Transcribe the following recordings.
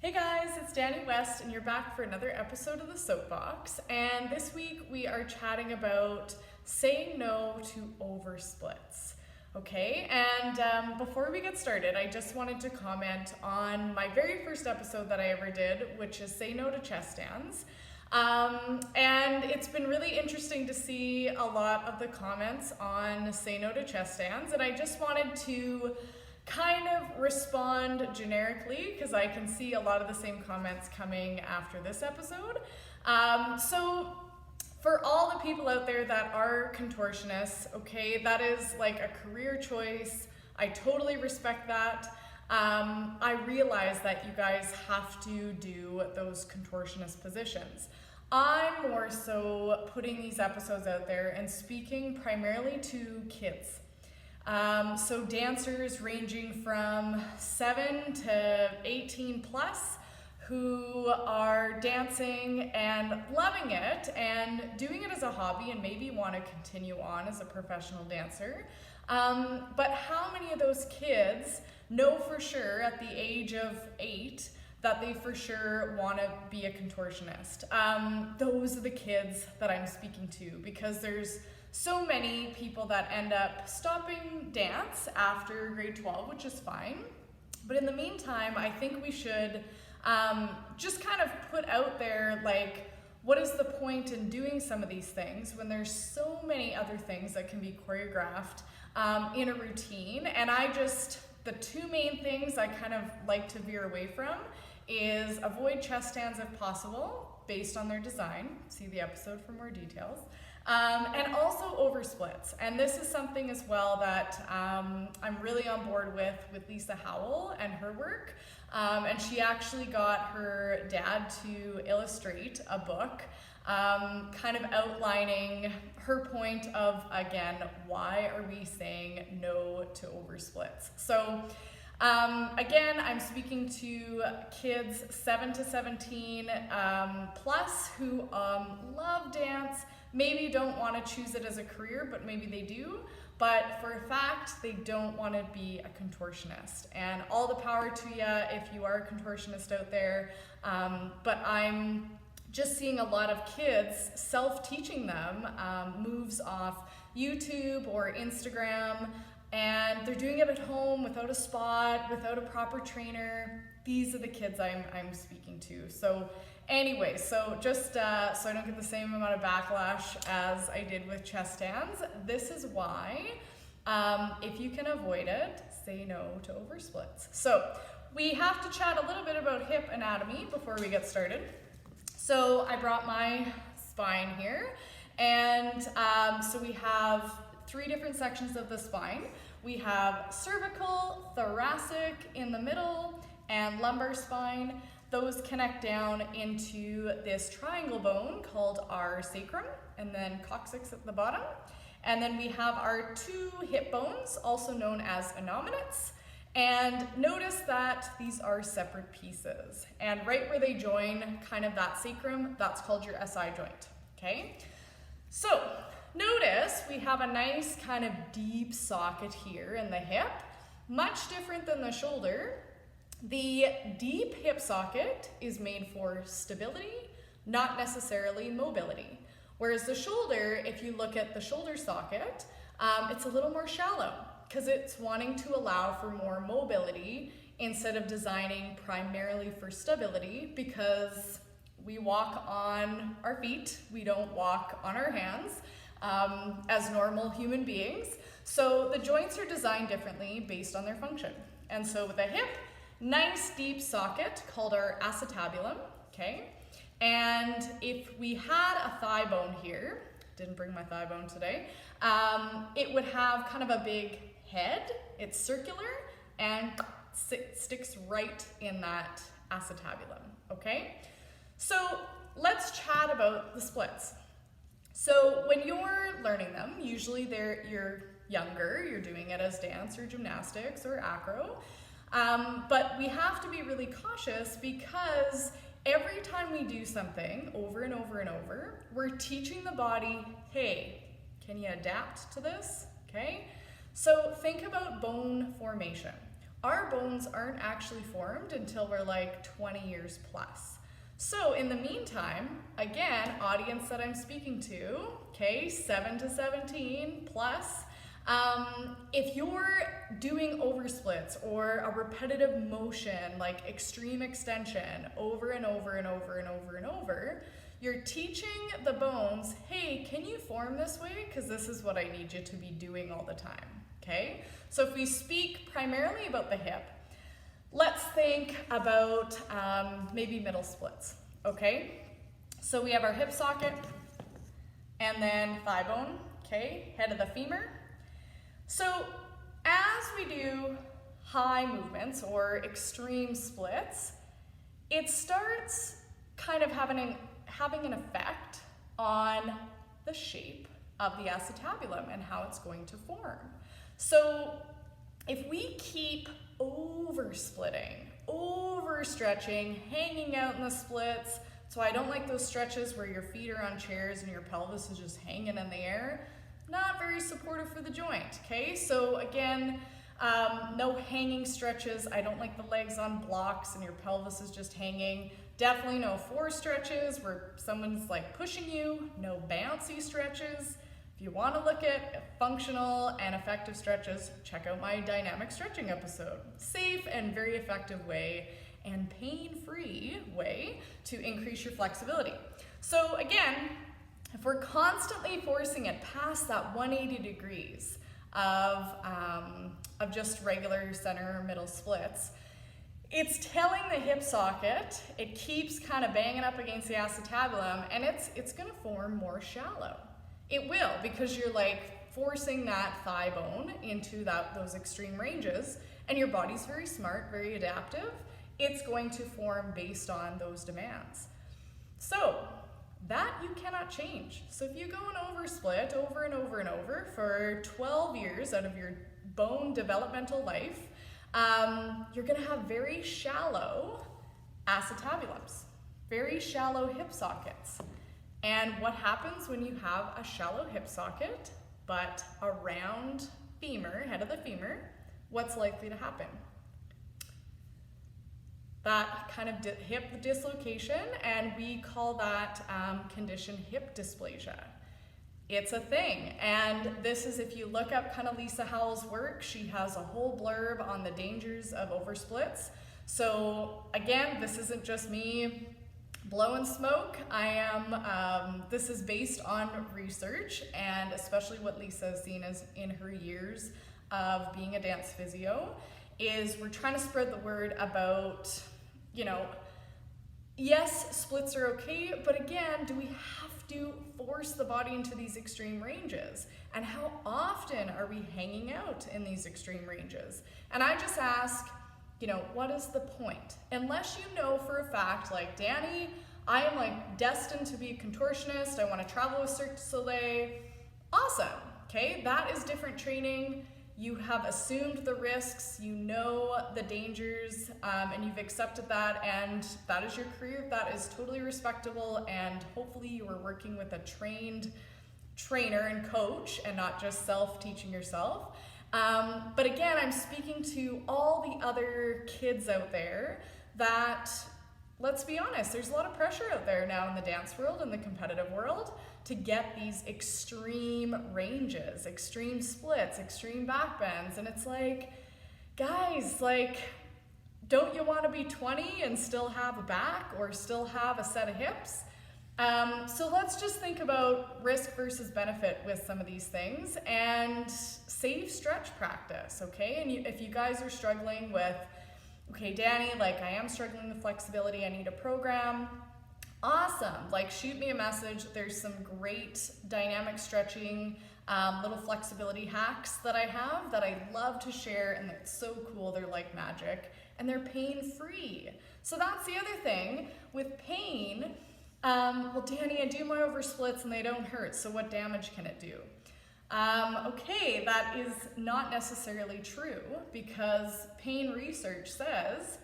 Hey guys, it's Dani West and you're back for another episode of the Soapbox. And this week we are chatting about saying no to oversplits. Okay, and before we get started, I just wanted to comment on my very first episode that I ever did, which is say no to chest stands. And it's been really interesting to see a lot of the comments on say no to chest stands, and I just wanted to kind of respond generically because I can see a lot of the same comments coming after this episode. So for all the people out there that are contortionists, okay, that is like a career choice. I totally respect that. I realize that you guys have to do those contortionist positions. I'm more so putting these episodes out there and speaking primarily to kids. So dancers ranging from 7 to 18 plus who are dancing and loving it and doing it as a hobby and maybe want to continue on as a professional dancer. But how many of those kids know for sure at the age of 8 that they for sure want to be a contortionist? Those are the kids that I'm speaking to, because there's so many people that end up stopping dance after grade 12, which is fine. But in the meantime, I think we should just kind of put out there, like, what is the point in doing some of these things when there's so many other things that can be choreographed in a routine? And the two main things I kind of like to veer away from is avoid chest stands if possible, based on their design. See the episode for more details. And also oversplits. And this is something as well that I'm really on board with Lisa Howell and her work. And she actually got her dad to illustrate a book kind of outlining her point of, again, why are we saying no to oversplits? So again, I'm speaking to kids 7 to 17 plus who love dance, maybe don't want to choose it as a career, but maybe they do. But for a fact, they don't want to be a contortionist. And all the power to you if you are a contortionist out there. But I'm just seeing a lot of kids self-teaching them moves off YouTube or Instagram, and they're doing it at home without a spot, without a proper trainer. These are the kids I'm speaking to. So anyway, so just so I don't get the same amount of backlash as I did with chest stands, this is why, if you can avoid it, say no to oversplits. So we have to chat a little bit about hip anatomy before we get started. So I brought my spine here, and so we have 3 different sections of the spine. We have cervical, thoracic in the middle, and lumbar spine. Those connect down into this triangle bone called our sacrum, and then coccyx at the bottom. And then we have our 2 hip bones, also known as innominates. And notice that these are separate pieces. And right where they join kind of that sacrum, that's called your SI joint, okay? So notice we have a nice kind of deep socket here in the hip, much different than the shoulder. The deep hip socket is made for stability, not necessarily mobility. Whereas the shoulder, if you look at the shoulder socket, it's a little more shallow because it's wanting to allow for more mobility instead of designing primarily for stability, because we walk on our feet, we don't walk on our hands as normal human beings. So the joints are designed differently based on their function. And so with the hip, nice deep socket called our acetabulum, okay? And if we had a thigh bone here, didn't bring my thigh bone today, it would have kind of a big head. It's circular and sticks right in that acetabulum, okay? So let's chat about the splits. So when you're learning them, usually you're younger, you're doing it as dance or gymnastics or acro. But we have to be really cautious, because every time we do something over and over and over, we're teaching the body, hey, can you adapt to this? Okay? So think about bone formation. our bones aren't actually formed until we're like 20 years plus. So in the meantime, again, audience that I'm speaking to, okay, 7 to 17 plus, if you're doing oversplits or a repetitive motion like extreme extension over and over and over and over and over, you're teaching the bones, hey, can you form this way? Because this is what I need you to be doing all the time, okay? So if we speak primarily about the hip, let's think about maybe middle splits, okay? So we have our hip socket and then thigh bone, okay? Head of the femur. So as we do high movements or extreme splits, it starts kind of having an effect on the shape of the acetabulum and how it's going to form. So if we keep oversplitting, overstretching, hanging out in the splits, so I don't like those stretches where your feet are on chairs and your pelvis is just hanging in the air, not very supportive for the joint, okay? So again, no hanging stretches. I don't like the legs on blocks and your pelvis is just hanging. Definitely no force stretches where someone's like pushing you. No bouncy stretches. If you want to look at functional and effective stretches, check out my dynamic stretching episode. Safe and very effective way and pain-free way to increase your flexibility. So again, if we're constantly forcing it past that 180 degrees of just regular center or middle splits, it's telling the hip socket, it keeps kind of banging up against the acetabulum, and it's gonna form more shallow. It will, because you're like forcing that thigh bone into those extreme ranges, and your body's very smart, very adaptive. It's going to form based on those demands. So that you cannot change. So if you go an oversplit over and over and over for 12 years out of your bone developmental life, you're gonna have very shallow acetabulums, very shallow hip sockets. And what happens when you have a shallow hip socket, but a round femur, head of the femur, what's likely to happen? That kind of hip dislocation, and we call that condition hip dysplasia. It's a thing, and this is, if you look up kind of Lisa Howell's work, she has a whole blurb on the dangers of oversplits. So again, this isn't just me blowing smoke. This is based on research, and especially what Lisa has seen as in her years of being a dance physio, is we're trying to spread the word about, you know, yes, splits are okay, but again, do we have to force the body into these extreme ranges? And how often are we hanging out in these extreme ranges? And I just ask, you know, what is the point? Unless you know for a fact, like Dani, I am like destined to be a contortionist, I want to travel with Cirque du Soleil, awesome, okay? That is different training. You have assumed the risks, you know the dangers, and you've accepted that, and that is your career. That is totally respectable, and hopefully you are working with a trained trainer and coach and not just self-teaching yourself. But again, I'm speaking to all the other kids out there that, let's be honest, there's a lot of pressure out there now in the dance world and the competitive world to get these extreme ranges, extreme splits, extreme back bends. And it's like, guys, like, don't you want to be 20 and still have a back or still have a set of hips? So let's just think about risk versus benefit with some of these things and safe stretch practice, okay? And if you guys are struggling with, okay, Dani, like I am struggling with flexibility, I need a program, awesome, like shoot me a message. There's some great dynamic stretching, little flexibility hacks that I have that I love to share, and it's so cool, they're like magic, and they're pain-free. So that's the other thing, with pain, well Dani, I do my oversplits and they don't hurt, so what damage can it do? Okay, that is not necessarily true, because pain research says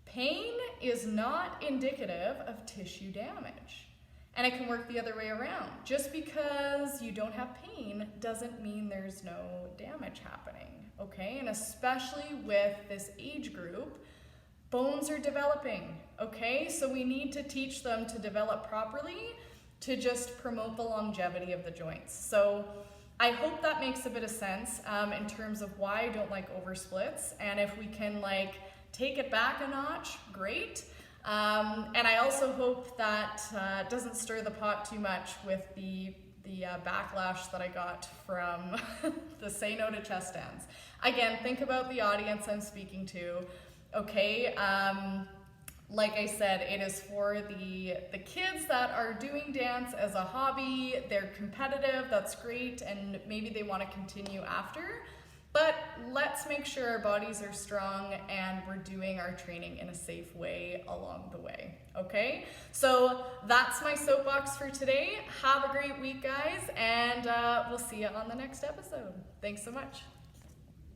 pain is not indicative of tissue damage. And it can work the other way around. Just because you don't have pain doesn't mean there's no damage happening, okay? And especially with this age group, bones are developing, okay? So we need to teach them to develop properly to just promote the longevity of the joints. So I hope that makes a bit of sense in terms of why I don't like oversplits. And if we can like take it back a notch, great. And I also hope that doesn't stir the pot too much with the backlash that I got from the Say No to Chest Stands. Again, think about the audience I'm speaking to, okay? Like I said, it is for the kids that are doing dance as a hobby. They're competitive, that's great, and maybe they want to continue after. But let's make sure our bodies are strong and we're doing our training in a safe way along the way, okay? So that's my soapbox for today. Have a great week, guys, and we'll see you on the next episode. Thanks so much.